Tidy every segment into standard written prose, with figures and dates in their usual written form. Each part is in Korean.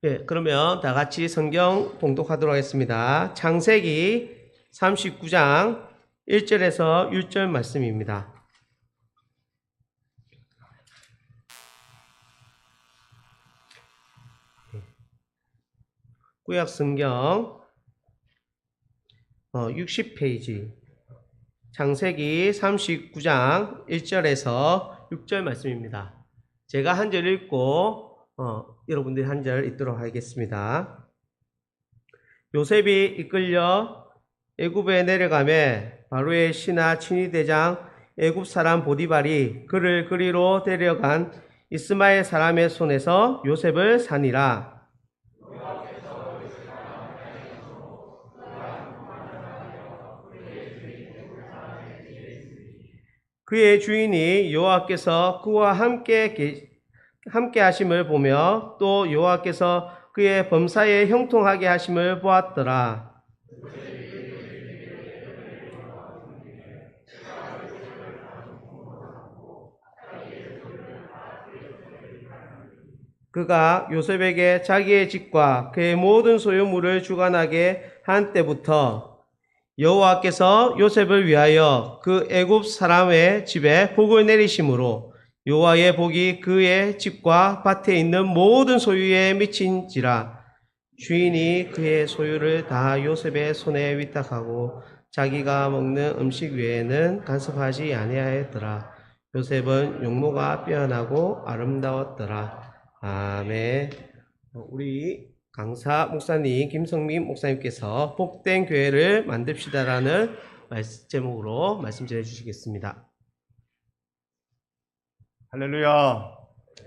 예, 그러면 다 같이 성경 봉독하도록 하겠습니다. 창세기 39장 1절에서 6절 말씀입니다. 구약 성경 60페이지 창세기 39장 1절에서 6절 말씀입니다. 제가 한 절 읽고 여러분들이 한 절 읽도록 하겠습니다. 요셉이 이끌려 애굽에 내려가매 바로의 신하 친위대장 애굽 사람 보디발이 그를 그리로 데려간 이스마엘 사람의 손에서 요셉을 산이라. 그의 주인이 여호와께서 그와 함께 하심을 보며 또 여호와께서 그의 범사에 형통하게 하심을 보았더라. 그가 요셉에게 자기의 집과 그의 모든 소유물을 주관하게 한 때부터 여호와께서 요셉을 위하여 그 애굽 사람의 집에 복을 내리심으로 여호와의 복이 그의 집과 밭에 있는 모든 소유에 미친지라. 주인이 그의 소유를 다 요셉의 손에 위탁하고 자기가 먹는 음식 외에는 간섭하지 아니하였더라. 요셉은 용모가 빼어나고 아름다웠더라. 아멘. 우리 강사 목사님 김성민 목사님께서 복된 교회를 만듭시다라는 제목으로 말씀 전해 주시겠습니다. 할렐루야.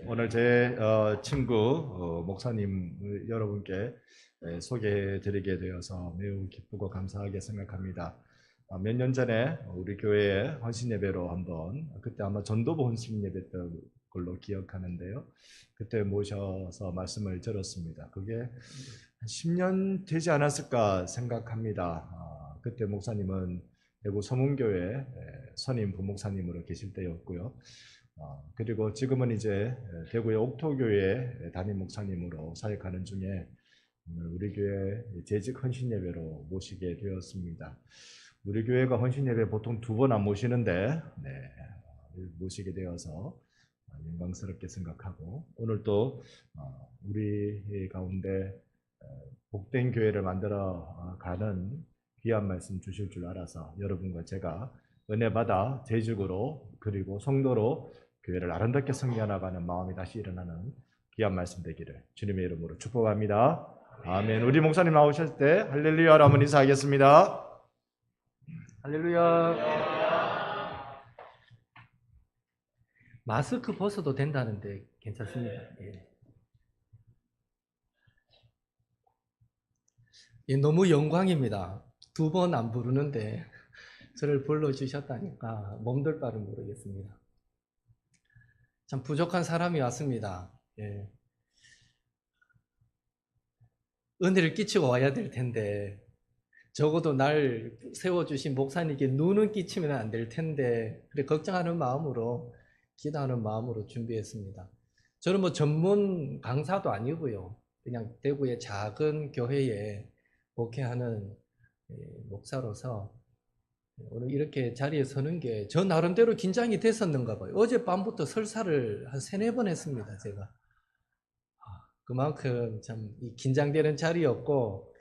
오늘 제 친구 목사님을 여러분께 소개해 드리게 되어서 매우 기쁘고 감사하게 생각합니다. 몇 년 전에 우리 교회에 헌신 예배로 한번, 그때 아마 전도부 헌신 예배였던 걸로 기억하는데요. 그때 모셔서 말씀을 들었습니다. 그게 한 10년 되지 않았을까 생각합니다. 그때 목사님은 대구 서문교회 선임 부목사님으로 계실 때였고요. 그리고 지금은 이제 대구의 옥토교회 담임 목사님으로 사역하는 중에 우리 교회 재직 헌신 예배로 모시게 되었습니다. 우리 교회가 헌신 예배 보통 2번 안 모시는데 모시게 되어서 영광스럽게 생각하고, 오늘 또 우리 가운데 복된 교회를 만들어 가는 귀한 말씀 주실 줄 알아서 여러분과 제가 은혜 받아 재직으로 그리고 성도로 교회를 아름답게 섬겨나가는 마음이 다시 일어나는 귀한 말씀 되기를 주님의 이름으로 축복합니다. 아멘. 우리 목사님 나오실 때 할렐루야로 한번 인사하겠습니다. 할렐루야. 마스크 벗어도 된다는데 괜찮습니다. 예, 너무 영광입니다. 2번 안 부르는데 저를 불러주셨다니까 몸둘 바를 모르겠습니다. 참 부족한 사람이 왔습니다. 예. 은혜를 끼치고 와야 될 텐데, 적어도 날 세워주신 목사님께 눈은 끼치면 안 될 텐데, 그래 걱정하는 마음으로, 기도하는 마음으로 준비했습니다. 저는 뭐 전문 강사도 아니고요. 그냥 대구의 작은 교회에 목회하는 목사로서 오늘 이렇게 자리에 서는 게 저 나름대로 긴장이 됐었는가 봐요. 어젯밤부터 설사를 한 3-4번 했습니다, 제가. 그만큼 참 긴장되는 자리였고,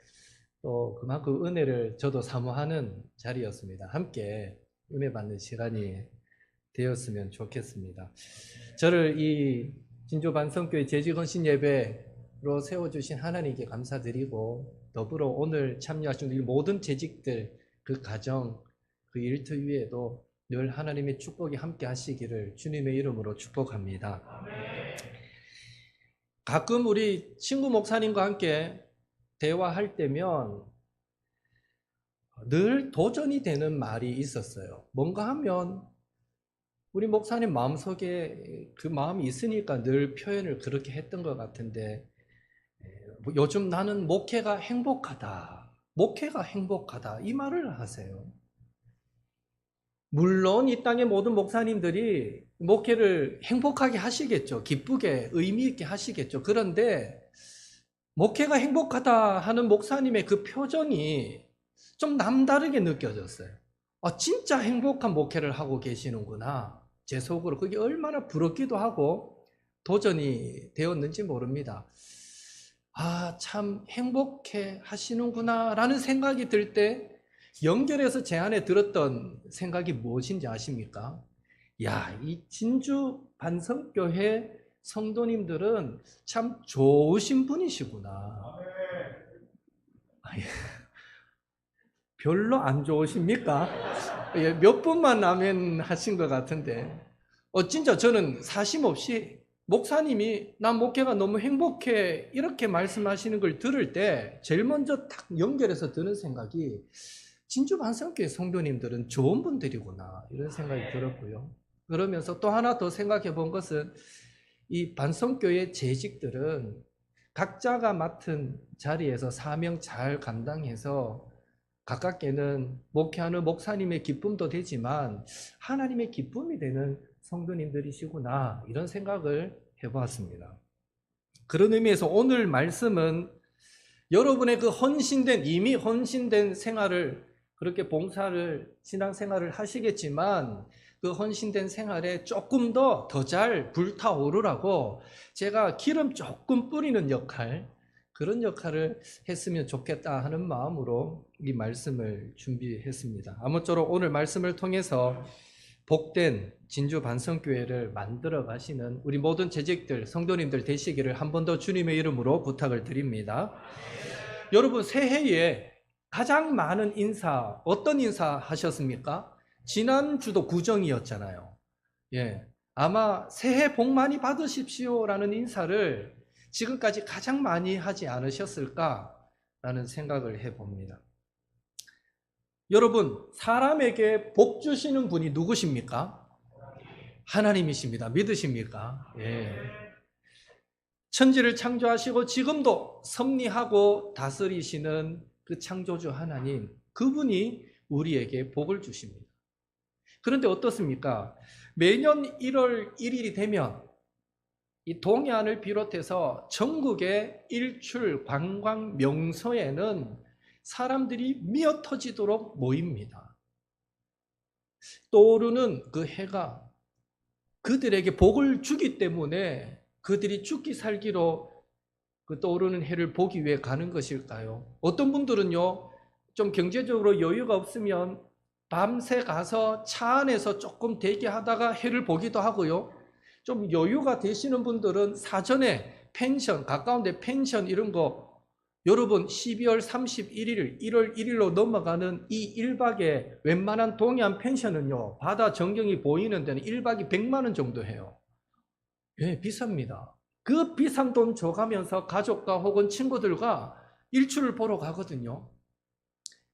또 그만큼 은혜를 저도 사모하는 자리였습니다. 함께 은혜 받는 시간이 되었으면 좋겠습니다. 저를 이 진주반성교회 재직헌신 예배로 세워주신 하나님께 감사드리고, 더불어 오늘 참여하신 우리 모든 재직들, 그 가정, 그 일터 위에도 늘 하나님의 축복이 함께 하시기를 주님의 이름으로 축복합니다. 가끔 우리 친구 목사님과 함께 대화할 때면 늘 도전이 되는 말이 있었어요. 뭔가 하면 우리 목사님 마음속에 그 마음이 있으니까 늘 표현을 그렇게 했던 것 같은데, 요즘 나는 목회가 행복하다, 목회가 행복하다 이 말을 하세요. 물론 이 땅의 모든 목사님들이 목회를 행복하게 하시겠죠. 기쁘게 의미 있게 하시겠죠. 그런데 목회가 행복하다 하는 목사님의 그 표정이 좀 남다르게 느껴졌어요. 진짜 행복한 목회를 하고 계시는구나. 제 속으로 그게 얼마나 부럽기도 하고 도전이 되었는지 모릅니다. 참 행복해 하시는구나 라는 생각이 들 때 연결해서 제 안에 들었던 생각이 무엇인지 아십니까? 이 진주 반성교회 성도님들은 참 좋으신 분이시구나. 별로 안 좋으십니까? 몇 분만 아멘 하신 것 같은데. 진짜 저는 사심 없이 목사님이 난 목회가 너무 행복해 이렇게 말씀하시는 걸 들을 때 제일 먼저 딱 연결해서 드는 생각이 진주 반성교회 성도님들은 좋은 분들이구나 이런 생각이 들었고요. 그러면서 또 하나 더 생각해 본 것은 이 반성교회 재직들은 각자가 맡은 자리에서 사명 잘 감당해서 가깝게는 목회하는 목사님의 기쁨도 되지만 하나님의 기쁨이 되는 성도님들이시구나 이런 생각을 해보았습니다. 그런 의미에서 오늘 말씀은 여러분의 그 이미 헌신된 생활을 그렇게 봉사를 신앙생활을 하시겠지만 그 헌신된 생활에 조금 더 잘 불타오르라고 제가 기름 조금 뿌리는 역할 그런 역할을 했으면 좋겠다 하는 마음으로 이 말씀을 준비했습니다. 아무쪼록 오늘 말씀을 통해서 복된 진주 반성교회를 만들어 가시는 우리 모든 재직들, 성도님들 되시기를 한 번 더 주님의 이름으로 부탁을 드립니다. 여러분 새해에 가장 많은 인사 어떤 인사 하셨습니까? 지난주도 구정이었잖아요. 아마 새해 복 많이 받으십시오라는 인사를 지금까지 가장 많이 하지 않으셨을까라는 생각을 해봅니다. 여러분, 사람에게 복 주시는 분이 누구십니까? 하나님이십니다. 믿으십니까? 천지를 창조하시고 지금도 섭리하고 다스리시는 그 창조주 하나님, 그분이 우리에게 복을 주십니다. 그런데 어떻습니까? 매년 1월 1일이 되면 이 동해안을 비롯해서 전국의 일출 관광 명소에는 사람들이 미어터지도록 모입니다. 떠오르는 그 해가 그들에게 복을 주기 때문에 그들이 죽기 살기로 그 떠오르는 해를 보기 위해 가는 것일까요? 어떤 분들은요, 좀 경제적으로 여유가 없으면 밤새 가서 차 안에서 조금 대기하다가 해를 보기도 하고요. 좀 여유가 되시는 분들은 사전에 펜션, 가까운데 펜션 이런 거 여러분 12월 31일, 1월 1일로 넘어가는 이 1박에 웬만한 동해안 펜션은요, 바다 전경이 보이는 데는 1박이 100만 원 정도 해요. 비쌉니다. 그 비싼 돈 줘가면서 가족과 혹은 친구들과 일출을 보러 가거든요.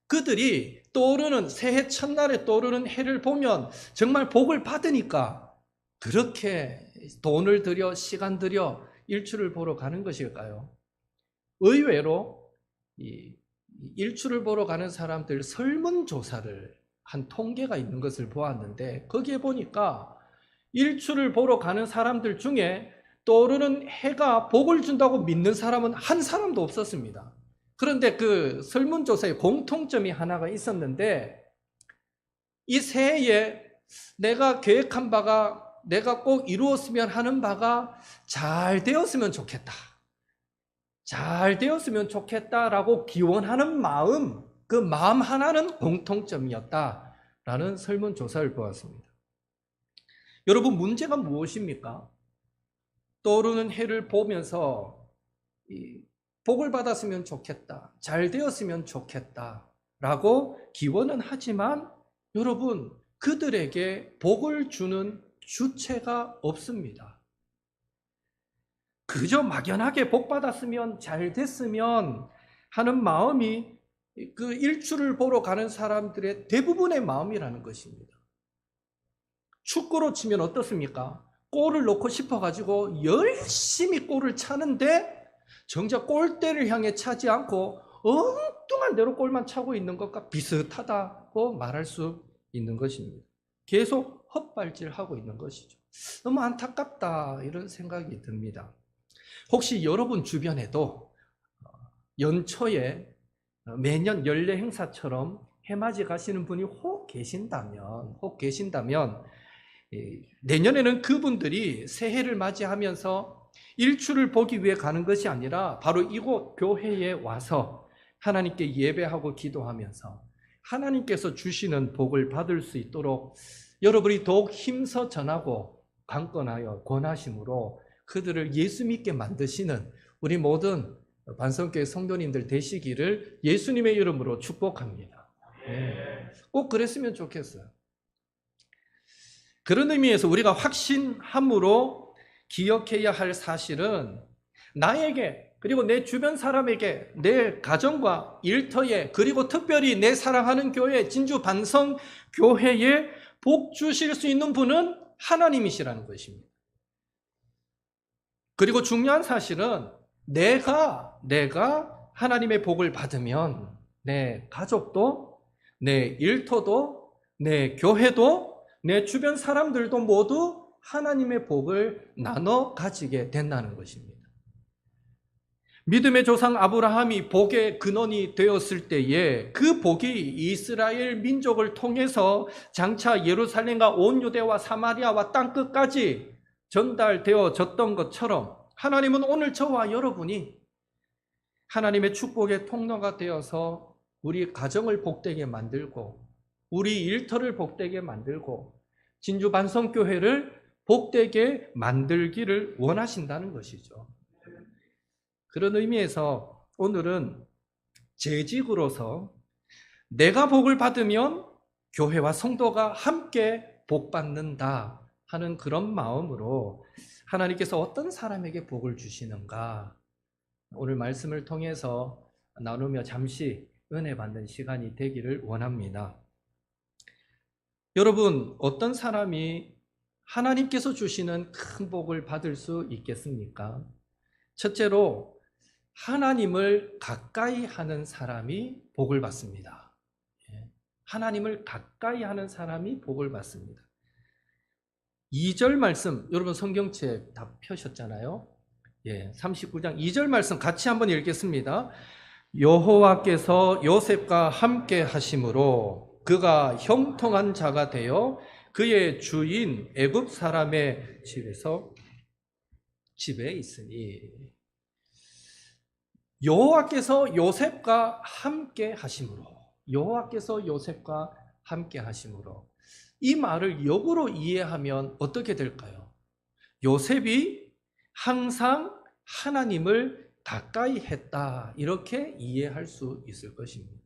그들이 떠오르는 새해 첫날에 떠오르는 해를 보면 정말 복을 받으니까 그렇게 돈을 들여 시간 들여 일출을 보러 가는 것일까요? 의외로 이 일출을 보러 가는 사람들 설문조사를 한 통계가 있는 것을 보았는데 거기에 보니까 일출을 보러 가는 사람들 중에 떠오르는 해가 복을 준다고 믿는 사람은 한 사람도 없었습니다. 그런데 그 설문조사에 공통점이 하나가 있었는데 이 새해에 내가 계획한 바가 내가 꼭 이루었으면 하는 바가 잘 되었으면 좋겠다. 잘 되었으면 좋겠다라고 기원하는 마음, 그 마음 하나는 공통점이었다라는 설문조사를 보았습니다. 여러분 문제가 무엇입니까? 떠오르는 해를 보면서 복을 받았으면 좋겠다, 잘 되었으면 좋겠다라고 기원은 하지만 여러분 그들에게 복을 주는 주체가 없습니다. 그저 막연하게 복 받았으면 잘 됐으면 하는 마음이 그 일출을 보러 가는 사람들의 대부분의 마음이라는 것입니다. 축구로 치면 어떻습니까? 골을 넣고 싶어가지고 열심히 골을 차는데 정작 골대를 향해 차지 않고 엉뚱한 대로 골만 차고 있는 것과 비슷하다고 말할 수 있는 것입니다. 계속 헛발질하고 있는 것이죠. 너무 안타깝다 이런 생각이 듭니다. 혹시 여러분 주변에도 연초에 매년 연례 행사처럼 해맞이 가시는 분이 혹 계신다면 내년에는 그분들이 새해를 맞이하면서 일출을 보기 위해 가는 것이 아니라 바로 이곳 교회에 와서 하나님께 예배하고 기도하면서 하나님께서 주시는 복을 받을 수 있도록 여러분이 더욱 힘써 전하고 강권하여 권하심으로 그들을 예수 믿게 만드시는 우리 모든 반성교회 성도님들 되시기를 예수님의 이름으로 축복합니다. 꼭 그랬으면 좋겠어요. 그런 의미에서 우리가 확신함으로 기억해야 할 사실은 나에게 그리고 내 주변 사람에게 내 가정과 일터에 그리고 특별히 내 사랑하는 교회 진주 반성 교회에 복 주실 수 있는 분은 하나님이시라는 것입니다. 그리고 중요한 사실은 내가 하나님의 복을 받으면 내 가족도 내 일터도 내 교회도 내 주변 사람들도 모두 하나님의 복을 나눠 가지게 된다는 것입니다. 믿음의 조상 아브라함이 복의 근원이 되었을 때에 그 복이 이스라엘 민족을 통해서 장차 예루살렘과 온 유대와 사마리아와 땅끝까지 전달되어졌던 것처럼 하나님은 오늘 저와 여러분이 하나님의 축복의 통로가 되어서 우리 가정을 복되게 만들고 우리 일터를 복되게 만들고 진주 반성교회를 복되게 만들기를 원하신다는 것이죠. 그런 의미에서 오늘은 재직으로서 내가 복을 받으면 교회와 성도가 함께 복받는다 하는 그런 마음으로 하나님께서 어떤 사람에게 복을 주시는가 오늘 말씀을 통해서 나누며 잠시 은혜 받는 시간이 되기를 원합니다. 여러분, 어떤 사람이 하나님께서 주시는 큰 복을 받을 수 있겠습니까? 첫째로 하나님을 가까이 하는 사람이 복을 받습니다. 하나님을 가까이 하는 사람이 복을 받습니다. 2절 말씀, 여러분 성경책 다 펴셨잖아요. 39장 2절 말씀 같이 한번 읽겠습니다. 여호와께서 요셉과 함께 하심으로 그가 형통한 자가 되어 그의 주인 애굽 사람의 집에 있으니 여호와께서 요셉과 함께 하심으로 이 말을 역으로 이해하면 어떻게 될까요? 요셉이 항상 하나님을 가까이 했다 이렇게 이해할 수 있을 것입니다.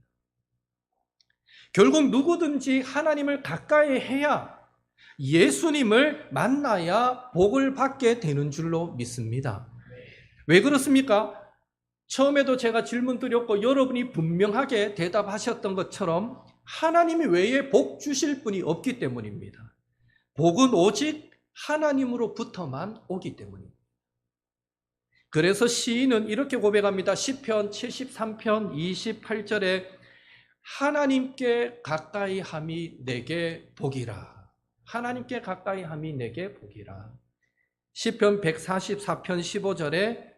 결국 누구든지 하나님을 가까이 해야 예수님을 만나야 복을 받게 되는 줄로 믿습니다. 왜 그렇습니까? 처음에도 제가 질문 드렸고 여러분이 분명하게 대답하셨던 것처럼 하나님이 외에 복 주실 분이 없기 때문입니다. 복은 오직 하나님으로부터만 오기 때문입니다. 그래서 시인은 이렇게 고백합니다. 시편 73편 28절에 하나님께 가까이 함이 내게 복이라. 하나님께 가까이 함이 내게 복이라. 시편 144편 15절에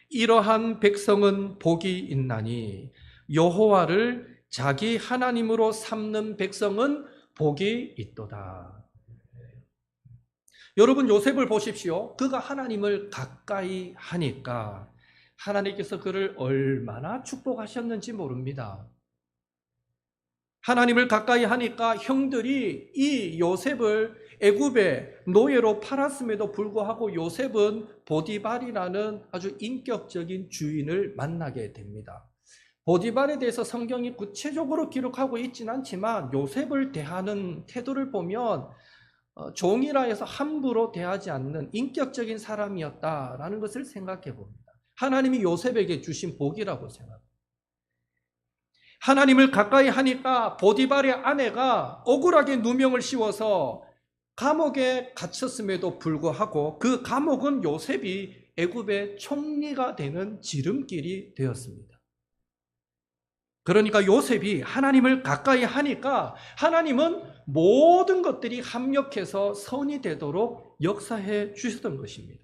이러한 백성은 복이 있나니 여호와를 자기 하나님으로 삼는 백성은 복이 있도다. 여러분 요셉을 보십시오. 그가 하나님을 가까이 하니까 하나님께서 그를 얼마나 축복하셨는지 모릅니다. 하나님을 가까이 하니까 형들이 이 요셉을 애굽의 노예로 팔았음에도 불구하고 요셉은 보디발이라는 아주 인격적인 주인을 만나게 됩니다. 보디발에 대해서 성경이 구체적으로 기록하고 있지는 않지만 요셉을 대하는 태도를 보면 종이라 해서 함부로 대하지 않는 인격적인 사람이었다라는 것을 생각해 봅니다. 하나님이 요셉에게 주신 복이라고 생각합니다. 하나님을 가까이 하니까 보디발의 아내가 억울하게 누명을 씌워서 감옥에 갇혔음에도 불구하고 그 감옥은 요셉이 애굽의 총리가 되는 지름길이 되었습니다. 그러니까 요셉이 하나님을 가까이 하니까 하나님은 모든 것들이 합력해서 선이 되도록 역사해 주셨던 것입니다.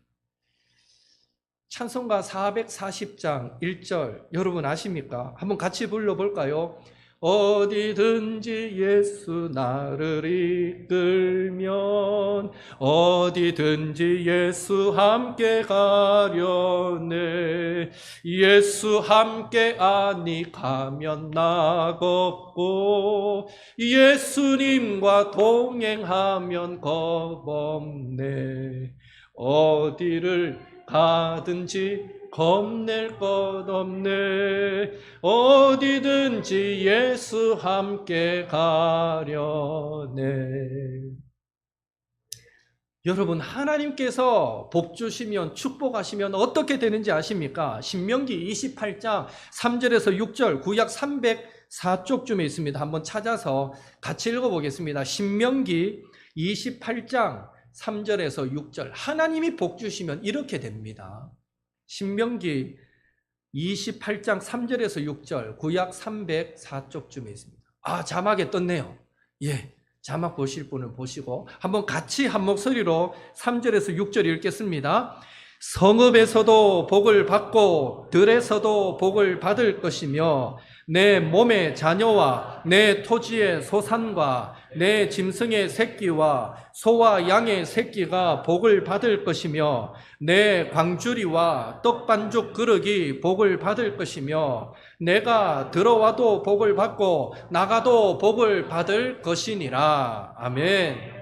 찬송가 440장 1절 여러분 아십니까? 한번 같이 불러볼까요? 어디든지 예수 나를 이끌면 어디든지 예수 함께 가려네. 예수 함께 아니 가면 낙없고 예수님과 동행하면 겁없네. 어디를 가든지 겁낼 것 없네. 어디든지 예수 함께 가려네. 여러분, 하나님께서 복 주시면 축복하시면 어떻게 되는지 아십니까? 신명기 28장 3절에서 6절 구약 304쪽쯤에 있습니다. 한번 찾아서 같이 읽어보겠습니다. 신명기 28장 3절에서 6절. 하나님이 복 주시면 이렇게 됩니다. 신명기 28장 3절에서 6절 구약 304쪽쯤에 있습니다. 자막에 떴네요. 예, 자막 보실 분은 보시고 한번 같이 한 목소리로 3절에서 6절 읽겠습니다. 성읍에서도 복을 받고 들에서도 복을 받을 것이며 내 몸의 자녀와 내 토지의 소산과 내 짐승의 새끼와 소와 양의 새끼가 복을 받을 것이며 내 광주리와 떡반죽 그릇이 복을 받을 것이며 내가 들어와도 복을 받고 나가도 복을 받을 것이니라. 아멘.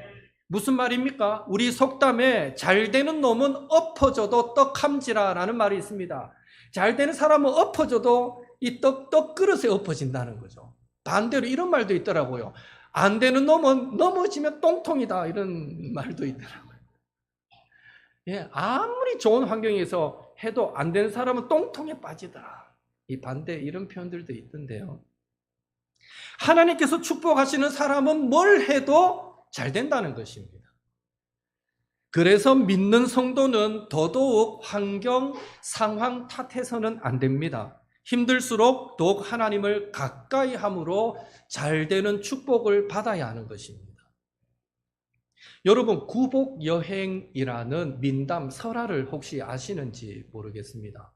무슨 말입니까? 우리 속담에 잘 되는 놈은 엎어져도 떡함지라 라는 말이 있습니다. 잘 되는 사람은 엎어져도 이 떡 그릇에 엎어진다는 거죠. 반대로 이런 말도 있더라고요. 안 되는 놈은 넘어지면 똥통이다, 이런 말도 있더라고요. 예, 아무리 좋은 환경에서 해도 안 되는 사람은 똥통에 빠지더라. 이 반대 이런 표현들도 있던데요. 하나님께서 축복하시는 사람은 뭘 해도 잘 된다는 것입니다. 그래서 믿는 성도는 더더욱 환경, 상황 탓해서는 안 됩니다. 힘들수록 더욱 하나님을 가까이 함으로 잘 되는 축복을 받아야 하는 것입니다. 여러분, 구복여행이라는 민담 설화를 혹시 아시는지 모르겠습니다.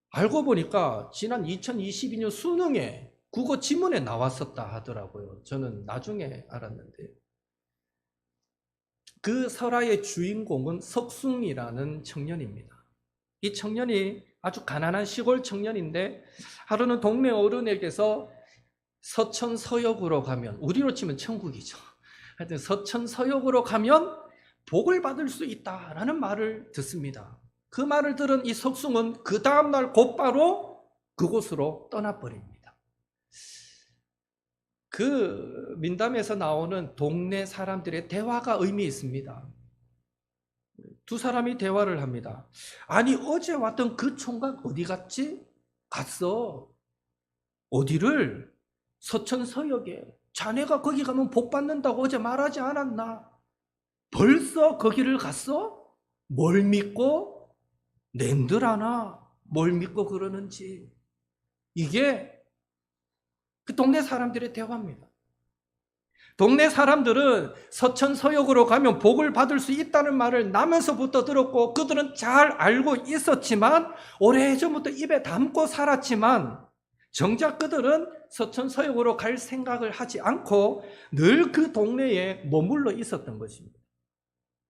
알고 보니까 지난 2022년 수능에 국어 지문에 나왔었다 하더라고요. 저는 나중에 알았는데. 그 설화의 주인공은 석숭이라는 청년입니다. 이 청년이 아주 가난한 시골 청년인데 하루는 동네 어른에게서 서천서역으로 가면, 우리로 치면 천국이죠. 하여튼 서천서역으로 가면 복을 받을 수 있다라는 말을 듣습니다. 그 말을 들은 이 석숭은 그 다음날 곧바로 그곳으로 떠나버립니다. 그 민담에서 나오는 동네 사람들의 대화가 의미 있습니다. 두 사람이 대화를 합니다. 아니, 어제 왔던 그 총각 어디 갔지? 갔어. 어디를? 서천서역에. 자네가 거기 가면 복 받는다고 어제 말하지 않았나? 벌써 거기를 갔어? 뭘 믿고? 낸들 아나? 뭘 믿고 그러는지. 이게 그 동네 사람들의 대화입니다. 동네 사람들은 서천서역으로 가면 복을 받을 수 있다는 말을 나면서부터 들었고 그들은 잘 알고 있었지만 오래전부터 입에 담고 살았지만 정작 그들은 서천서역으로 갈 생각을 하지 않고 늘 그 동네에 머물러 있었던 것입니다.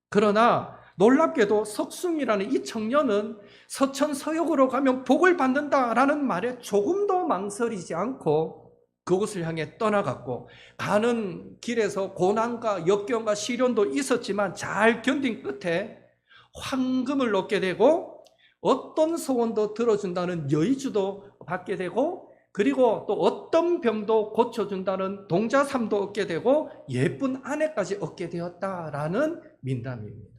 그러나 놀랍게도 석숭이라는 이 청년은 서천서역으로 가면 복을 받는다라는 말에 조금도 망설이지 않고 그곳을 향해 떠나갔고, 가는 길에서 고난과 역경과 시련도 있었지만 잘 견딘 끝에 황금을 얻게 되고 어떤 소원도 들어준다는 여의주도 받게 되고, 그리고 또 어떤 병도 고쳐준다는 동자삼도 얻게 되고 예쁜 아내까지 얻게 되었다라는 민담입니다.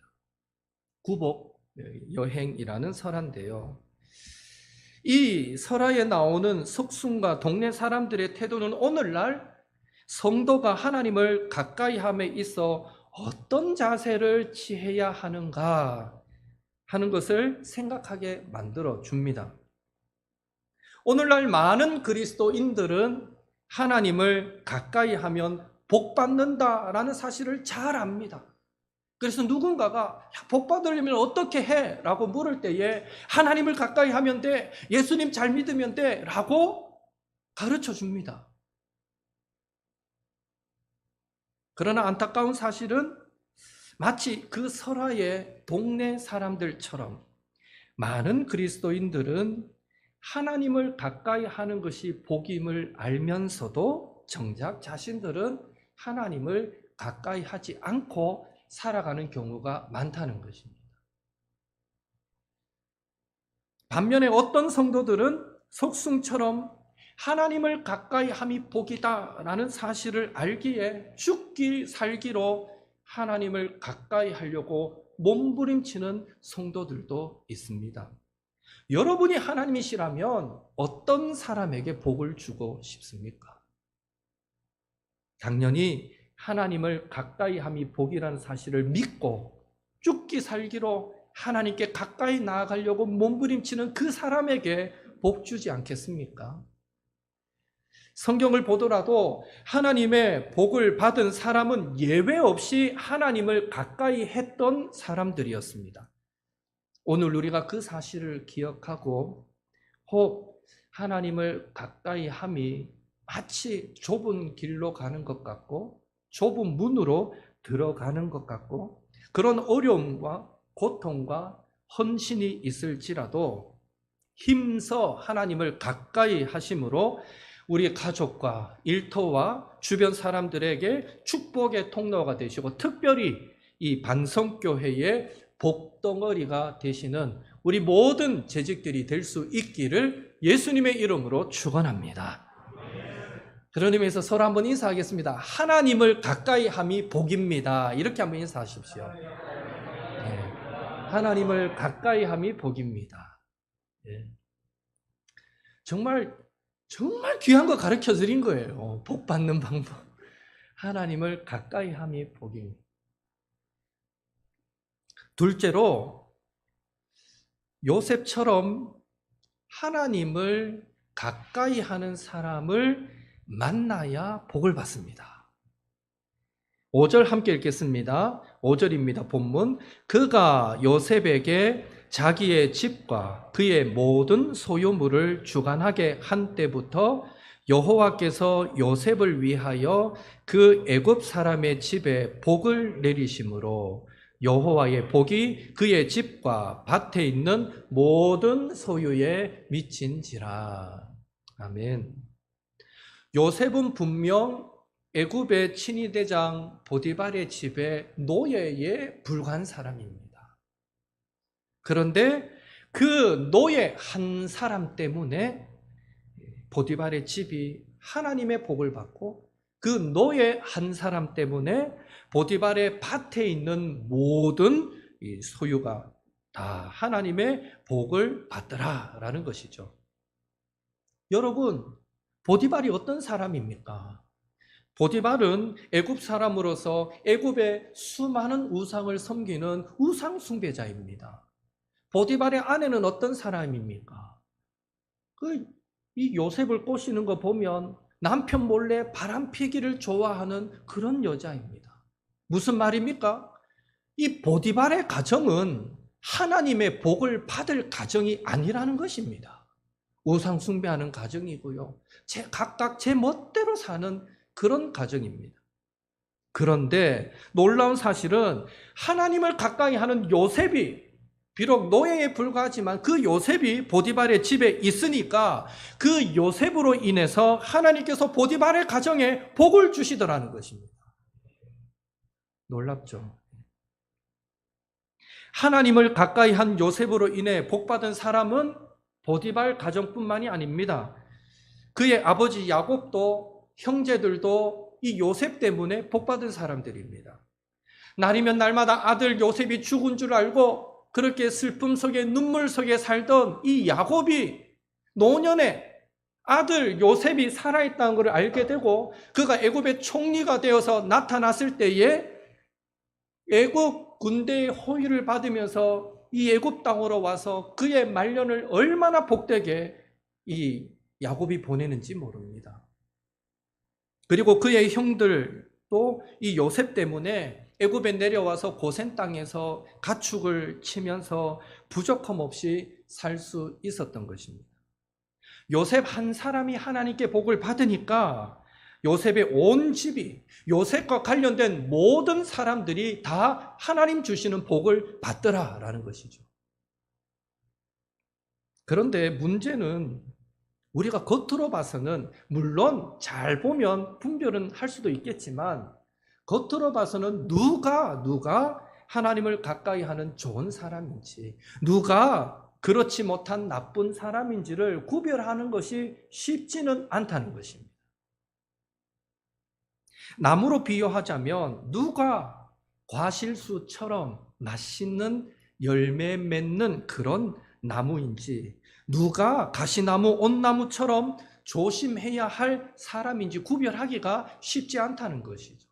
구복 여행이라는 설화인데요. 이 설화에 나오는 석숭과 동네 사람들의 태도는 오늘날 성도가 하나님을 가까이 함에 있어 어떤 자세를 취해야 하는가 하는 것을 생각하게 만들어 줍니다. 오늘날 많은 그리스도인들은 하나님을 가까이 하면 복 받는다라는 사실을 잘 압니다. 그래서 누군가가 복 받으려면 어떻게 해? 라고 물을 때에 하나님을 가까이 하면 돼. 예수님 잘 믿으면 돼. 라고 가르쳐 줍니다. 그러나 안타까운 사실은 마치 그 설화의 동네 사람들처럼 많은 그리스도인들은 하나님을 가까이 하는 것이 복임을 알면서도 정작 자신들은 하나님을 가까이 하지 않고 살아가는 경우가 많다는 것입니다. 반면에 어떤 성도들은 속승처럼 하나님을 가까이 함이 복이다라는 사실을 알기에 죽기 살기로 하나님을 가까이 하려고 몸부림치는 성도들도 있습니다. 여러분이 하나님이시라면 어떤 사람에게 복을 주고 싶습니까? 당연히 하나님을 가까이 함이 복이라는 사실을 믿고 죽기 살기로 하나님께 가까이 나아가려고 몸부림치는 그 사람에게 복 주지 않겠습니까? 성경을 보더라도 하나님의 복을 받은 사람은 예외 없이 하나님을 가까이 했던 사람들이었습니다. 오늘 우리가 그 사실을 기억하고 혹 하나님을 가까이 함이 마치 좁은 길로 가는 것 같고 좁은 문으로 들어가는 것 같고 그런 어려움과 고통과 헌신이 있을지라도 힘써 하나님을 가까이 하심으로 우리 가족과 일터와 주변 사람들에게 축복의 통로가 되시고 특별히 이 반성교회의 복덩어리가 되시는 우리 모든 재직들이 될 수 있기를 예수님의 이름으로 축원합니다. 그런 의미에서 서로 한번 인사하겠습니다. 하나님을 가까이 함이 복입니다. 이렇게 한번 인사하십시오. 네. 하나님을 가까이 함이 복입니다. 네. 정말 귀한 거 가르쳐 드린 거예요. 복 받는 방법. 하나님을 가까이 함이 복입니다. 둘째로 요셉처럼 하나님을 가까이 하는 사람을 만나야 복을 받습니다. 5절 함께 읽겠습니다. 5절입니다. 본문. 그가 요셉에게 자기의 집과 그의 모든 소유물을 주관하게 한 때부터 여호와께서 요셉을 위하여 그 애굽 사람의 집에 복을 내리심으로 여호와의 복이 그의 집과 밭에 있는 모든 소유에 미친지라. 아멘. 요셉은 분명 애굽의 친위대장 보디발의 집에 노예에 불과한 사람입니다. 그런데 그 노예 한 사람 때문에 보디발의 집이 하나님의 복을 받고 그 노예 한 사람 때문에 보디발의 밭에 있는 모든 소유가 다 하나님의 복을 받더라라는 것이죠. 여러분, 보디발이 어떤 사람입니까? 보디발은 애굽 사람으로서 애굽의 수많은 우상을 섬기는 우상 숭배자입니다. 보디발의 아내는 어떤 사람입니까? 이 요셉을 꼬시는 거 보면 남편 몰래 바람 피기를 좋아하는 그런 여자입니다. 무슨 말입니까? 이 보디발의 가정은 하나님의 복을 받을 가정이 아니라는 것입니다. 우상 숭배하는 가정이고요. 각각 제 멋대로 사는 그런 가정입니다. 그런데 놀라운 사실은 하나님을 가까이 하는 요셉이 비록 노예에 불과하지만 그 요셉이 보디발의 집에 있으니까 그 요셉으로 인해서 하나님께서 보디발의 가정에 복을 주시더라는 것입니다. 놀랍죠? 하나님을 가까이 한 요셉으로 인해 복받은 사람은 보디발 가정뿐만이 아닙니다. 그의 아버지 야곱도 형제들도 이 요셉 때문에 복받은 사람들입니다. 날이면 날마다 아들 요셉이 죽은 줄 알고 그렇게 슬픔 속에 눈물 속에 살던 이 야곱이 노년에 아들 요셉이 살아있다는 것을 알게 되고 그가 애굽의 총리가 되어서 나타났을 때에 애굽 군대의 호의를 받으면서 이 애굽 땅으로 와서 그의 말년을 얼마나 복되게 이 야곱이 보내는지 모릅니다. 그리고 그의 형들도 이 요셉 때문에 애굽에 내려와서 고센 땅에서 가축을 치면서 부족함 없이 살 수 있었던 것입니다. 요셉 한 사람이 하나님께 복을 받으니까 요셉의 온 집이, 요셉과 관련된 모든 사람들이 다 하나님 주시는 복을 받더라라는 것이죠. 그런데 문제는 우리가 겉으로 봐서는, 물론 잘 보면 분별은 할 수도 있겠지만, 겉으로 봐서는 누가 하나님을 가까이 하는 좋은 사람인지, 누가 그렇지 못한 나쁜 사람인지를 구별하는 것이 쉽지는 않다는 것입니다. 나무로 비유하자면 누가 과실수처럼 맛있는 열매 맺는 그런 나무인지, 누가 가시나무, 온나무처럼 조심해야 할 사람인지 구별하기가 쉽지 않다는 것이죠.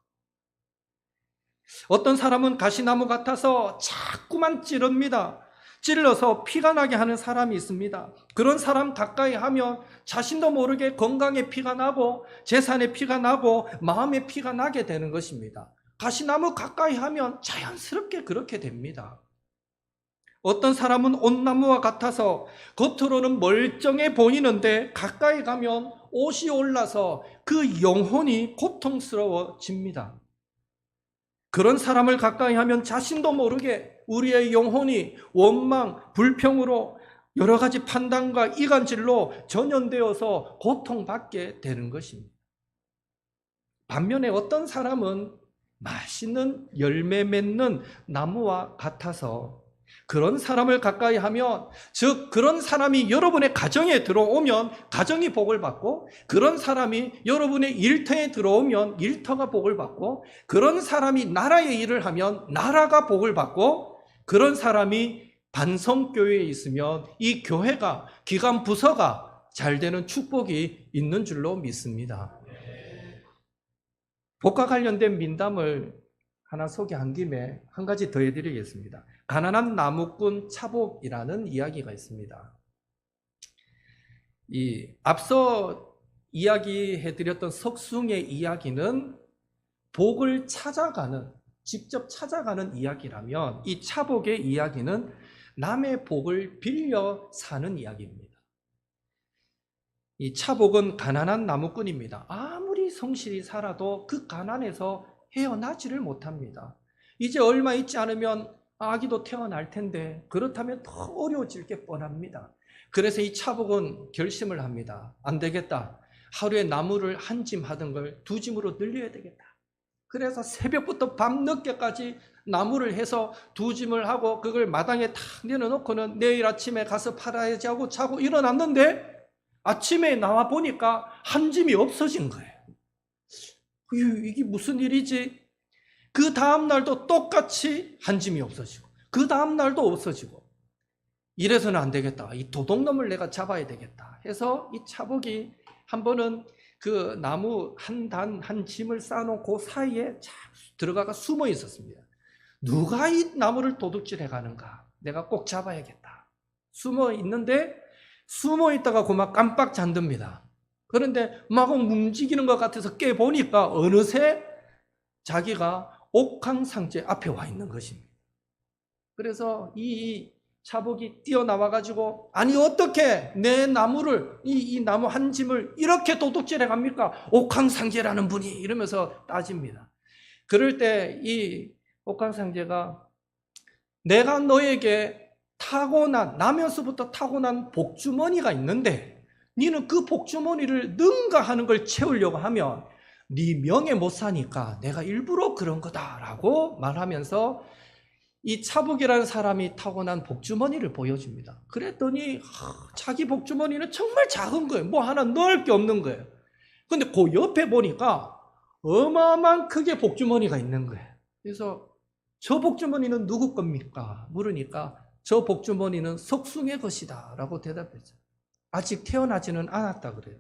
어떤 사람은 가시나무 같아서 자꾸만 찌릅니다. 찔러서 피가 나게 하는 사람이 있습니다. 그런 사람 가까이 하면 자신도 모르게 건강에 피가 나고 재산에 피가 나고 마음에 피가 나게 되는 것입니다. 가시나무 가까이 하면 자연스럽게 그렇게 됩니다. 어떤 사람은 온나무와 같아서 겉으로는 멀쩡해 보이는데 가까이 가면 옷이 올라서 그 영혼이 고통스러워집니다. 그런 사람을 가까이 하면 자신도 모르게 우리의 영혼이 원망, 불평으로 여러 가지 판단과 이간질로 전염되어서 고통받게 되는 것입니다. 반면에 어떤 사람은 맛있는 열매 맺는 나무와 같아서 그런 사람을 가까이 하면, 즉 그런 사람이 여러분의 가정에 들어오면 가정이 복을 받고, 그런 사람이 여러분의 일터에 들어오면 일터가 복을 받고, 그런 사람이 나라의 일을 하면 나라가 복을 받고, 그런 사람이 반성교회에 있으면 이 교회가, 기관 부서가 잘 되는 축복이 있는 줄로 믿습니다. 복과 관련된 민담을 하나 소개한 김에 한 가지 더 해드리겠습니다. 가난한 나무꾼 차복이라는 이야기가 있습니다. 앞서 이야기해드렸던 석숭의 이야기는 복을 찾아가는, 직접 찾아가는 이야기라면, 이 차복의 이야기는 남의 복을 빌려 사는 이야기입니다. 이 차복은 가난한 나무꾼입니다. 아무리 성실히 살아도 그 가난에서 헤어나지를 못합니다. 이제 얼마 있지 않으면 아기도 태어날 텐데, 그렇다면 더 어려워질 게 뻔합니다. 그래서 이 차복은 결심을 합니다. 안 되겠다. 하루에 나무를 한 짐 하던 걸 두 짐으로 늘려야 되겠다. 그래서 새벽부터 밤늦게까지 나무를 해서 두 짐을 하고 그걸 마당에 탁 내려놓고는 내일 아침에 가서 팔아야지 하고 자고 일어났는데, 아침에 나와 보니까 한 짐이 없어진 거예요. 이게 무슨 일이지? 그 다음 날도 똑같이 한 짐이 없어지고, 그 다음 날도 없어지고, 이래서는 안 되겠다. 이 도둑놈을 내가 잡아야 되겠다 해서 이 차복이 한 번은 그 나무 한 단, 한 짐을 쌓아놓고 사이에 들어가가 숨어 있었습니다. 누가 이 나무를 도둑질해 가는가? 내가 꼭 잡아야겠다. 숨어 있는데, 숨어 있다가 그만 깜빡 잠듭니다. 그런데 막 움직이는 것 같아서 깨보니까 어느새 자기가 옥황상제 앞에 와 있는 것입니다. 그래서 이 차복이 뛰어나와가지고, 아니 어떻게 내 나무를, 이 나무 한 짐을 이렇게 도둑질해 갑니까? 옥황상제라는 분이, 이러면서 따집니다. 그럴 때 이 옥황상제가, 내가 너에게 타고난, 나면서부터 타고난 복주머니가 있는데 너는 그 복주머니를 능가하는 걸 채우려고 하면 네 명예 못 사니까 내가 일부러 그런 거다라고 말하면서 이 차복이라는 사람이 타고난 복주머니를 보여줍니다. 그랬더니 자기 복주머니는 정말 작은 거예요. 뭐 하나 넣을 게 없는 거예요. 근데 그 옆에 보니까 어마어마한 크게 복주머니가 있는 거예요. 그래서 저 복주머니는 누구 겁니까? 물으니까 저 복주머니는 석숭의 것이다 라고 대답했죠. 아직 태어나지는 않았다 그래요.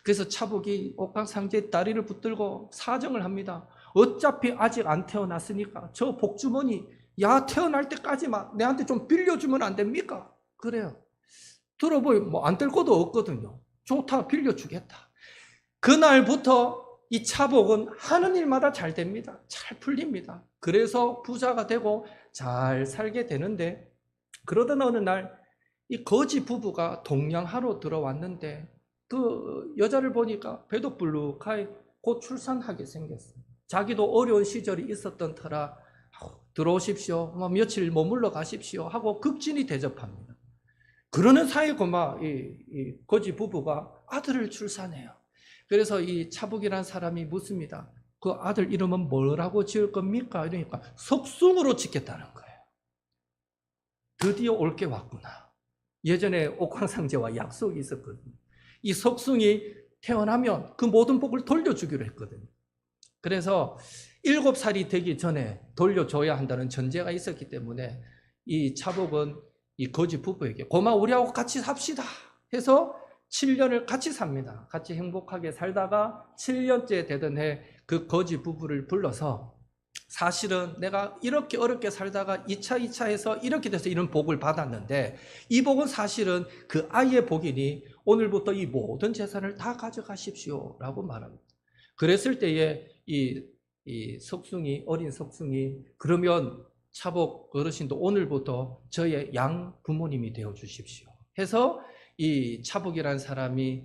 그래서 차복이 옥황상제의 다리를 붙들고 사정을 합니다. 어차피 아직 안 태어났으니까 저 복주머니, 야 태어날 때까지만 내한테 좀 빌려주면 안 됩니까? 그래요. 들어보니 뭐 안 될 것도 없거든요. 좋다, 빌려주겠다. 그날부터 이 차복은 하는 일마다 잘 됩니다. 잘 풀립니다. 그래서 부자가 되고 잘 살게 되는데, 그러던 어느 날 이 거지 부부가 동양하러 들어왔는데 그 여자를 보니까 배도 불룩하게 곧 출산하게 생겼어요. 자기도 어려운 시절이 있었던 터라 들어오십시오, 며칠 머물러 가십시오 하고 극진히 대접합니다. 그러는 사이에 이 거지 부부가 아들을 출산해요. 그래서 이 차복이라는 사람이 묻습니다. 그 아들 이름은 뭐라고 지을 겁니까? 이러니까 석숭으로 짓겠다는 거예요. 드디어 올 게 왔구나. 예전에 옥황상제와 약속이 있었거든요. 이 석숭이 태어나면 그 모든 복을 돌려주기로 했거든요. 그래서 7살이 되기 전에 돌려줘야 한다는 전제가 있었기 때문에 이 차복은 이 거지 부부에게 고마 우리하고 같이 삽시다 해서 7년을 같이 삽니다. 같이 행복하게 살다가 7년째 되던 해 그 거지 부부를 불러서 사실은 내가 이렇게 어렵게 살다가 2차 해서 이렇게 돼서 이런 복을 받았는데 이 복은 사실은 그 아이의 복이니 오늘부터 이 모든 재산을 다 가져가십시오 라고 말합니다. 그랬을 때에 이 석숭이, 어린 석숭이, 그러면 차복 어르신도 오늘부터 저의 양 부모님이 되어 주십시오 해서 이 차복이라는 사람이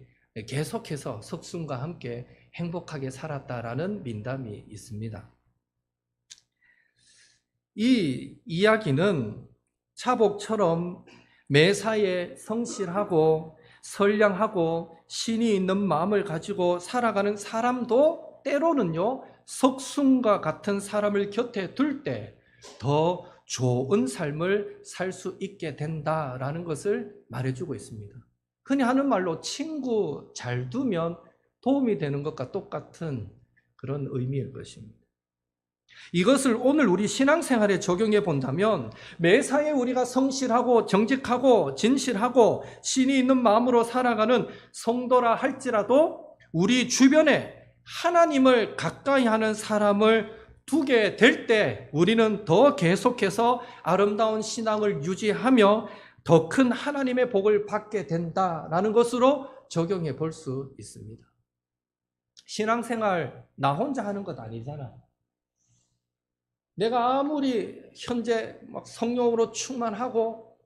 계속해서 석숭과 함께 행복하게 살았다라는 민담이 있습니다. 이 이야기는 차복처럼 매사에 성실하고 선량하고 신이 있는 마음을 가지고 살아가는 사람도 때로는요, 석숭과 같은 사람을 곁에 둘 때 더 좋은 삶을 살 수 있게 된다라는 것을 말해주고 있습니다. 흔히 하는 말로 친구 잘 두면 도움이 되는 것과 똑같은 그런 의미일 것입니다. 이것을 오늘 우리 신앙생활에 적용해 본다면 매사에 우리가 성실하고 정직하고 진실하고 신이 있는 마음으로 살아가는 성도라 할지라도 우리 주변에 하나님을 가까이 하는 사람을 두게 될 때 우리는 더 계속해서 아름다운 신앙을 유지하며 더 큰 하나님의 복을 받게 된다라는 것으로 적용해 볼 수 있습니다. 신앙생활 나 혼자 하는 것 아니잖아. 내가 아무리 현재 막 성령으로 충만하고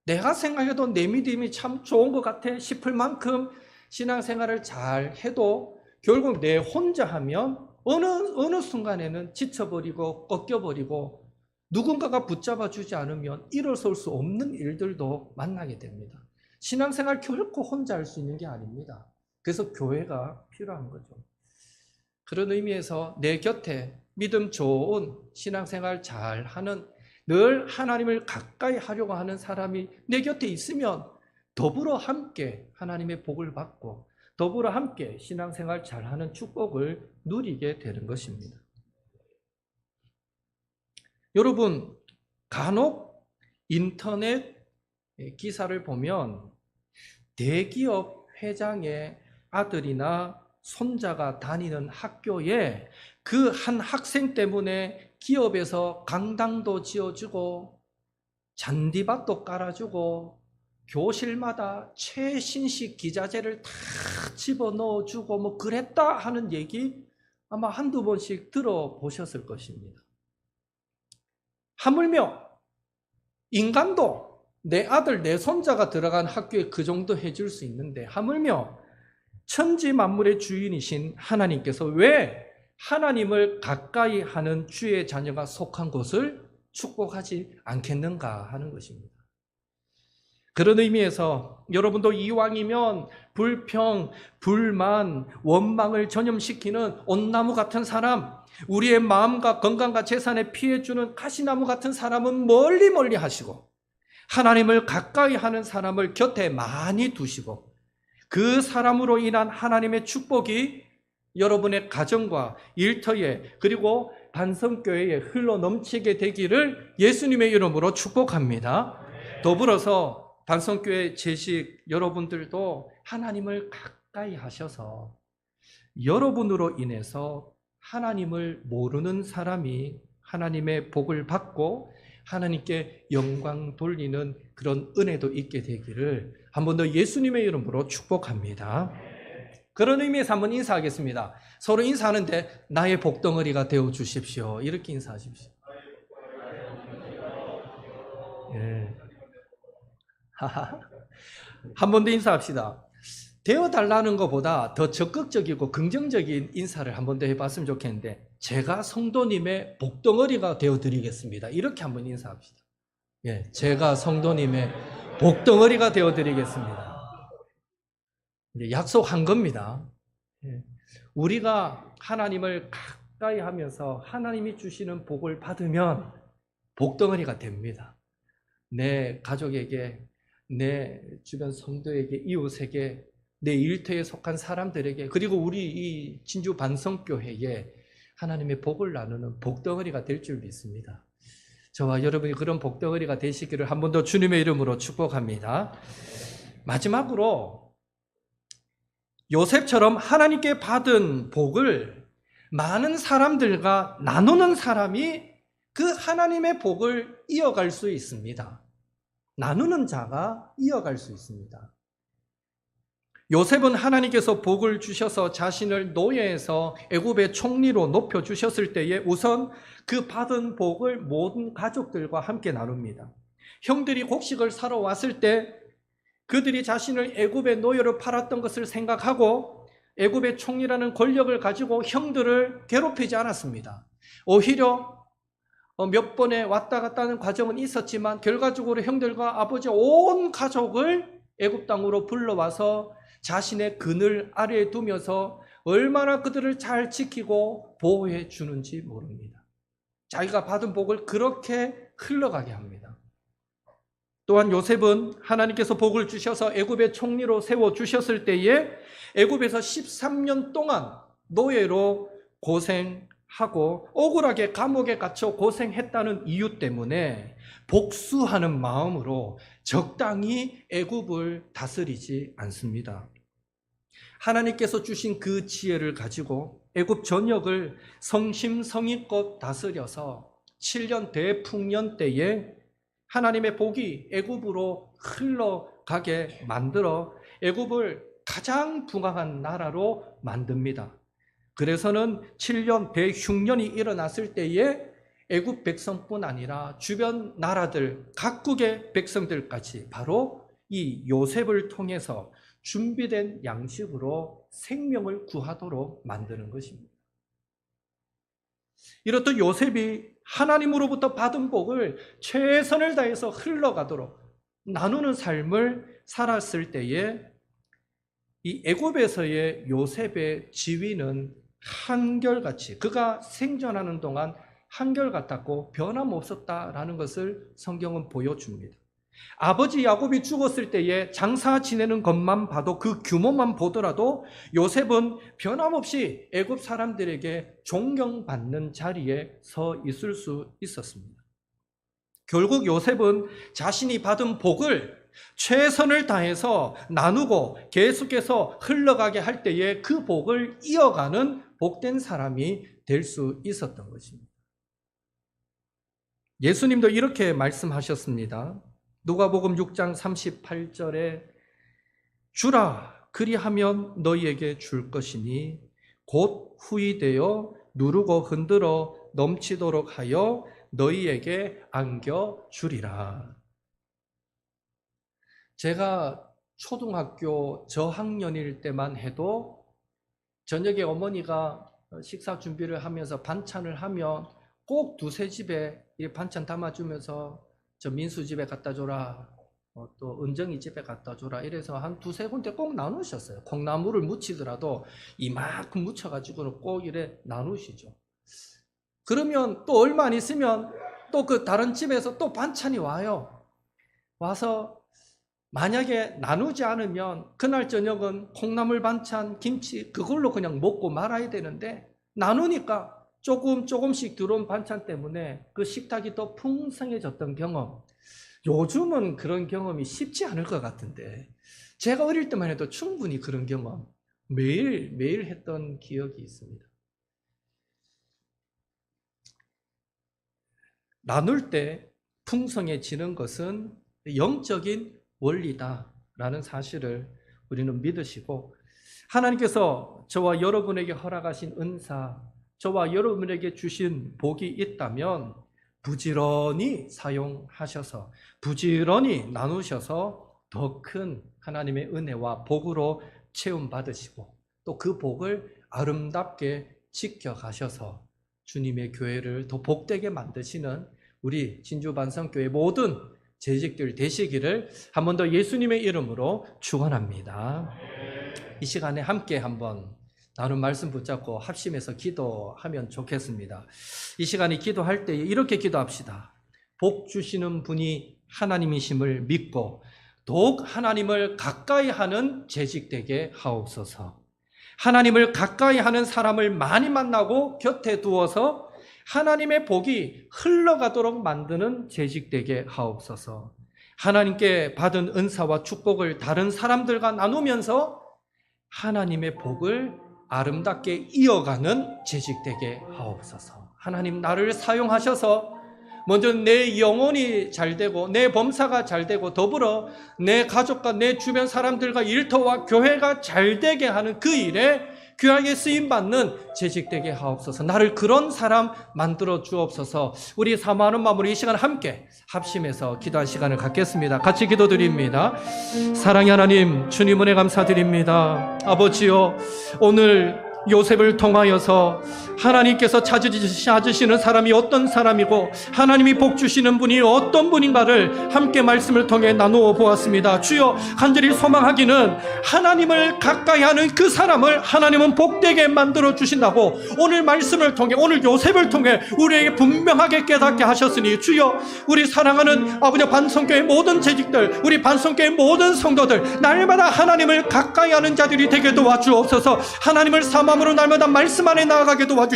내가 생각해도 내 믿음이 참 좋은 것 같아 싶을 만큼 신앙생활을 잘 해도 결국 내 혼자 하면 어느 순간에는 지쳐버리고 꺾여버리고 누군가가 붙잡아 주지 않으면 일어설 수 없는 일들도 만나게 됩니다. 신앙생활 결코 혼자 할 수 있는 게 아닙니다. 그래서 교회가 필요한 거죠. 그런 의미에서 내 곁에 믿음 좋은 신앙생활 잘하는 늘 하나님을 가까이 하려고 하는 사람이 내 곁에 있으면 더불어 함께 하나님의 복을 받고 더불어 함께 신앙생활 잘하는 축복을 누리게 되는 것입니다. 여러분, 간혹 인터넷 기사를 보면 대기업 회장의 아들이나 손자가 다니는 학교에 그 한 학생 때문에 기업에서 강당도 지어주고 잔디밭도 깔아주고 교실마다 최신식 기자재를 다 집어넣어주고 뭐 그랬다 하는 얘기 아마 한두 번씩 들어보셨을 것입니다. 하물며 인간도 내 아들 내 손자가 들어간 학교에 그 정도 해줄 수 있는데 하물며 천지 만물의 주인이신 하나님께서 왜 하나님을 가까이 하는 주의 자녀가 속한 곳을 축복하지 않겠는가 하는 것입니다. 그런 의미에서 여러분도 이왕이면 불평, 불만, 원망을 전염시키는 온나무 같은 사람, 우리의 마음과 건강과 재산에 피해주는 가시나무 같은 사람은 멀리 하시고 하나님을 가까이 하는 사람을 곁에 많이 두시고 그 사람으로 인한 하나님의 축복이 여러분의 가정과 일터에 그리고 반성교회에 흘러넘치게 되기를 예수님의 이름으로 축복합니다. 더불어서 반성교회 재직 여러분들도 하나님을 가까이 하셔서 여러분으로 인해서 하나님을 모르는 사람이 하나님의 복을 받고 하나님께 영광 돌리는 그런 은혜도 있게 되기를 한 번 더 예수님의 이름으로 축복합니다. 그런 의미에서 한번 인사하겠습니다. 서로 인사하는데 나의 복덩어리가 되어 주십시오. 이렇게 인사하십시오. 예. 한 번 더 인사합시다. 되어달라는 것보다 더 적극적이고 긍정적인 인사를 한 번 더 해봤으면 좋겠는데, 제가 성도님의 복덩어리가 되어드리겠습니다. 이렇게 한번 인사합시다. 예, 제가 성도님의 복덩어리가 되어드리겠습니다. 약속한 겁니다. 예, 우리가 하나님을 가까이 하면서 하나님이 주시는 복을 받으면 복덩어리가 됩니다. 내 가족에게, 내 주변 성도에게, 이웃에게, 내 일터에 속한 사람들에게, 그리고 우리 이 진주 반성교회에 하나님의 복을 나누는 복덩어리가 될 줄 믿습니다. 저와 여러분이 그런 복덩어리가 되시기를 한 번 더 주님의 이름으로 축복합니다. 마지막으로 요셉처럼 하나님께 받은 복을 많은 사람들과 나누는 사람이 그 하나님의 복을 이어갈 수 있습니다. 나누는 자가 이어갈 수 있습니다. 요셉은 하나님께서 복을 주셔서 자신을 노예에서 애굽의 총리로 높여주셨을 때에 우선 그 받은 복을 모든 가족들과 함께 나눕니다. 형들이 곡식을 사러 왔을 때 그들이 자신을 애굽의 노예로 팔았던 것을 생각하고 애굽의 총리라는 권력을 가지고 형들을 괴롭히지 않았습니다. 오히려 몇 번의 왔다 갔다 하는 과정은 있었지만 결과적으로 형들과 아버지 온 가족을 애굽 땅으로 불러와서 자신의 그늘 아래에 두면서 얼마나 그들을 잘 지키고 보호해 주는지 모릅니다. 자기가 받은 복을 그렇게 흘러가게 합니다. 또한 요셉은 하나님께서 복을 주셔서 애굽의 총리로 세워주셨을 때에 애굽에서 13년 동안 노예로 고생하고 억울하게 감옥에 갇혀 고생했다는 이유 때문에 복수하는 마음으로 적당히 애굽을 다스리지 않습니다. 하나님께서 주신 그 지혜를 가지고 애굽 전역을 성심성의껏 다스려서 7년 대풍년 때에 하나님의 복이 애굽으로 흘러가게 만들어 애굽을 가장 풍성한 나라로 만듭니다. 그래서는 7년 대흉년이 일어났을 때에 애굽 백성뿐 아니라 주변 나라들 각국의 백성들까지 바로 이 요셉을 통해서 준비된 양식으로 생명을 구하도록 만드는 것입니다. 이렇듯 요셉이 하나님으로부터 받은 복을 최선을 다해서 흘러가도록 나누는 삶을 살았을 때에 이 애굽에서의 요셉의 지위는 한결같이, 그가 생존하는 동안 한결같았고 변함없었다라는 것을 성경은 보여줍니다. 아버지 야곱이 죽었을 때에 장사 지내는 것만 봐도, 그 규모만 보더라도 요셉은 변함없이 애굽 사람들에게 존경받는 자리에 서 있을 수 있었습니다. 결국 요셉은 자신이 받은 복을 최선을 다해서 나누고 계속해서 흘러가게 할 때에 그 복을 이어가는 복된 사람이 될 수 있었던 것입니다. 예수님도 이렇게 말씀하셨습니다. 누가복음 6장 38절에 주라 그리하면 너희에게 줄 것이니 곧 후이되어 누르고 흔들어 넘치도록 하여 너희에게 안겨주리라. 제가 초등학교 저학년일 때만 해도 저녁에 어머니가 식사 준비를 하면서 반찬을 하면 꼭 두세 집에 반찬 담아주면서 저 민수 집에 갖다 줘라, 또 은정이 집에 갖다 줘라, 이래서 한 두세 군데 꼭 나누셨어요. 콩나물을 무치더라도 이만큼 무쳐가지고는 꼭 이래 나누시죠. 그러면 또 얼마 안 있으면 또 그 다른 집에서 또 반찬이 와요. 와서 만약에 나누지 않으면 그날 저녁은 콩나물 반찬, 김치 그걸로 그냥 먹고 말아야 되는데, 나누니까 조금씩 들어온 반찬 때문에 그 식탁이 더 풍성해졌던 경험, 요즘은 그런 경험이 쉽지 않을 것 같은데 제가 어릴 때만 해도 충분히 그런 경험 매일 했던 기억이 있습니다. 나눌 때 풍성해지는 것은 영적인 원리다라는 사실을 우리는 믿으시고, 하나님께서 저와 여러분에게 허락하신 은사, 저와 여러분에게 주신 복이 있다면 부지런히 사용하셔서 부지런히 나누셔서 더 큰 하나님의 은혜와 복으로 체험받으시고 또 그 복을 아름답게 지켜가셔서 주님의 교회를 더 복되게 만드시는 우리 진주반성교회 모든 재직들 되시기를 한 번 더 예수님의 이름으로 축원합니다. 이 시간에 함께 한번 나눈 말씀 붙잡고 합심해서 기도하면 좋겠습니다. 이 시간에 기도할 때 이렇게 기도합시다. 복 주시는 분이 하나님이심을 믿고 더욱 하나님을 가까이 하는 재직되게 하옵소서. 하나님을 가까이 하는 사람을 많이 만나고 곁에 두어서 하나님의 복이 흘러가도록 만드는 재직되게 하옵소서. 하나님께 받은 은사와 축복을 다른 사람들과 나누면서 하나님의 복을 아름답게 이어가는 재직되게 하옵소서. 하나님 나를 사용하셔서 먼저 내 영혼이 잘되고 내 범사가 잘되고 더불어 내 가족과 내 주변 사람들과 일터와 교회가 잘되게 하는 그 일에 귀하게 쓰임받는 재직되게 하옵소서. 나를 그런 사람 만들어 주옵소서. 우리 사모하는 마음으로 이 시간 함께 합심해서 기도할 시간을 갖겠습니다. 같이 기도드립니다. 사랑의 하나님, 주님 은혜 감사드립니다. 아버지요, 오늘 요셉을 통하여서 하나님께서 찾으시는 사람이 어떤 사람이고 하나님이 복 주시는 분이 어떤 분인가를 함께 말씀을 통해 나누어 보았습니다. 주여, 간절히 소망하기는 하나님을 가까이 하는 그 사람을 하나님은 복되게 만들어 주신다고 오늘 말씀을 통해, 오늘 요셉을 통해 우리에게 분명하게 깨닫게 하셨으니 주여, 우리 사랑하는 아버지 반성교회 모든 재직들, 우리 반성교회 모든 성도들 날마다 하나님을 가까이 하는 자들이 되게 도와주옵소서. 하나님을 사모함으로 날마다 말씀 안에 나아가게 도와주시고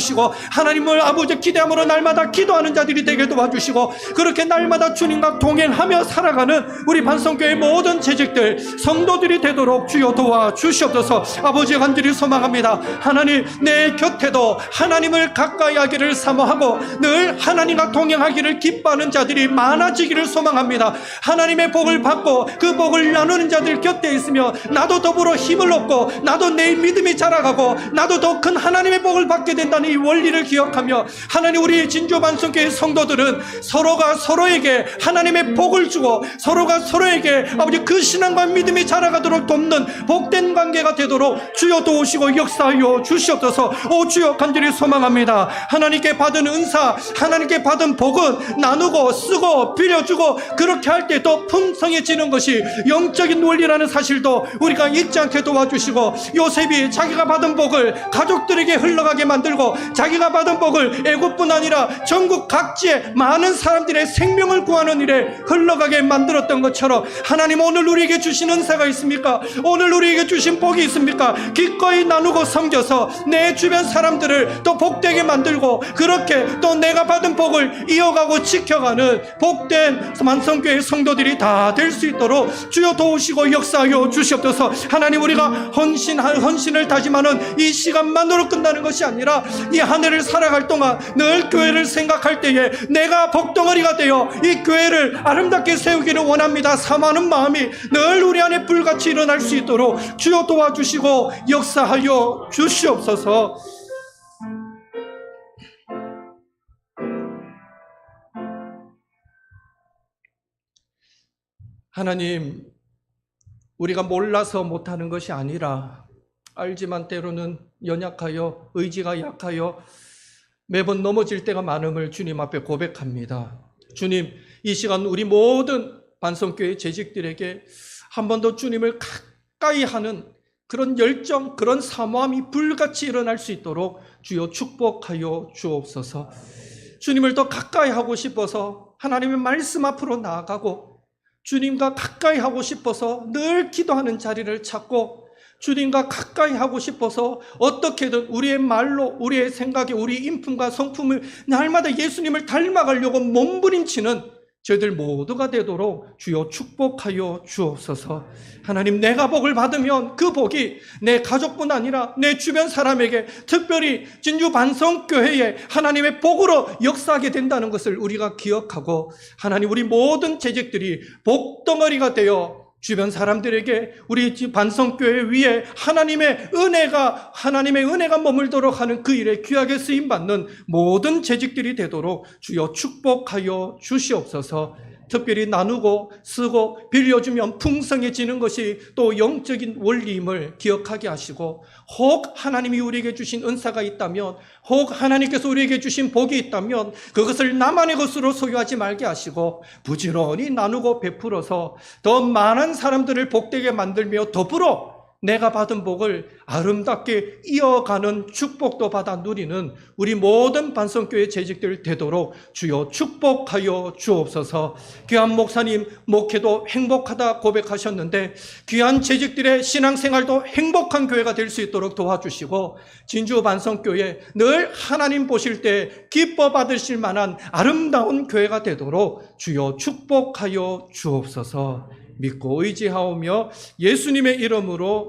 하나님을 아버지 기대함으로 날마다 기도하는 자들이 되게 도와주시고 그렇게 날마다 주님과 동행하며 살아가는 우리 반성교회 모든 재직들 성도들이 되도록 주여 도와주시옵소서. 아버지 간절히 소망합니다. 하나님, 내 곁에도 하나님을 가까이 하기를 사모하고 늘 하나님과 동행하기를 기뻐하는 자들이 많아지기를 소망합니다. 하나님의 복을 받고 그 복을 나누는 자들 곁에 있으며 나도 더불어 힘을 얻고 나도 내 믿음이 자라가고 나도 더 큰 하나님의 복을 받게 된다는 이 원리를 기억하며 하나님, 우리 진주반성교회 성도들은 서로가 서로에게 하나님의 복을 주고 서로가 서로에게 아버지 그 신앙과 믿음이 자라가도록 돕는 복된 관계가 되도록 주여 도우시고 역사하여 주시옵소서. 오 주여, 간절히 소망합니다. 하나님께 받은 은사, 하나님께 받은 복은 나누고 쓰고 빌려주고 그렇게 할 때 더 풍성해지는 것이 영적인 원리라는 사실도 우리가 잊지 않게 도와주시고 요셉이 자기가 받은 복을 가족들에게 흘러가게 만들고 자기가 받은 복을 애국뿐 아니라 전국 각지에 많은 사람들의 생명을 구하는 일에 흘러가게 만들었던 것처럼 하나님, 오늘 우리에게 주신 은사가 있습니까? 오늘 우리에게 주신 복이 있습니까? 기꺼이 나누고 섬겨서 내 주변 사람들을 또 복되게 만들고 그렇게 또 내가 받은 복을 이어가고 지켜가는 복된 만성교회 성도들이 다 될 수 있도록 주여 도우시고 역사하여 주시옵소서. 하나님, 우리가 헌신을 다짐하는 이 시간만으로 끝나는 것이 아니라 이 한 해를 살아갈 동안 늘 교회를 생각할 때에 내가 복덩어리가 되어 이 교회를 아름답게 세우기를 원합니다. 사모하는 마음이 늘 우리 안에 불같이 일어날 수 있도록 주여 도와주시고 역사하여 주시옵소서. 하나님, 우리가 몰라서 못하는 것이 아니라 알지만 때로는 연약하여 의지가 약하여 매번 넘어질 때가 많음을 주님 앞에 고백합니다. 주님, 이 시간 우리 모든 반성교회 재직들에게 한 번 더 주님을 가까이 하는 그런 열정, 그런 사모함이 불같이 일어날 수 있도록 주여 축복하여 주옵소서. 주님을 더 가까이 하고 싶어서 하나님의 말씀 앞으로 나아가고 주님과 가까이 하고 싶어서 늘 기도하는 자리를 찾고 주님과 가까이 하고 싶어서 어떻게든 우리의 말로, 우리의 생각에, 우리 인품과 성품을 날마다 예수님을 닮아가려고 몸부림치는 저희들 모두가 되도록 주여 축복하여 주옵소서. 하나님, 내가 복을 받으면 그 복이 내 가족뿐 아니라 내 주변 사람에게, 특별히 진주 반성교회에 하나님의 복으로 역사하게 된다는 것을 우리가 기억하고 하나님, 우리 모든 재직들이 복덩어리가 되어 주변 사람들에게 우리 반성교회 위에 하나님의 은혜가 머물도록 하는 그 일에 귀하게 쓰임받는 모든 재직들이 되도록 주여 축복하여 주시옵소서. 특별히 나누고 쓰고 빌려주면 풍성해지는 것이 또 영적인 원리임을 기억하게 하시고, 혹 하나님이 우리에게 주신 은사가 있다면, 혹 하나님께서 우리에게 주신 복이 있다면 그것을 나만의 것으로 소유하지 말게 하시고 부지런히 나누고 베풀어서 더 많은 사람들을 복되게 만들며 더불어 내가 받은 복을 아름답게 이어가는 축복도 받아 누리는 우리 모든 반성교회 재직들 되도록 주여 축복하여 주옵소서. 귀한 목사님 목회도 행복하다 고백하셨는데 귀한 재직들의 신앙생활도 행복한 교회가 될 수 있도록 도와주시고, 진주 반성교회 늘 하나님 보실 때 기뻐 받으실 만한 아름다운 교회가 되도록 주여 축복하여 주옵소서. 믿고 의지하오며 예수님의 이름으로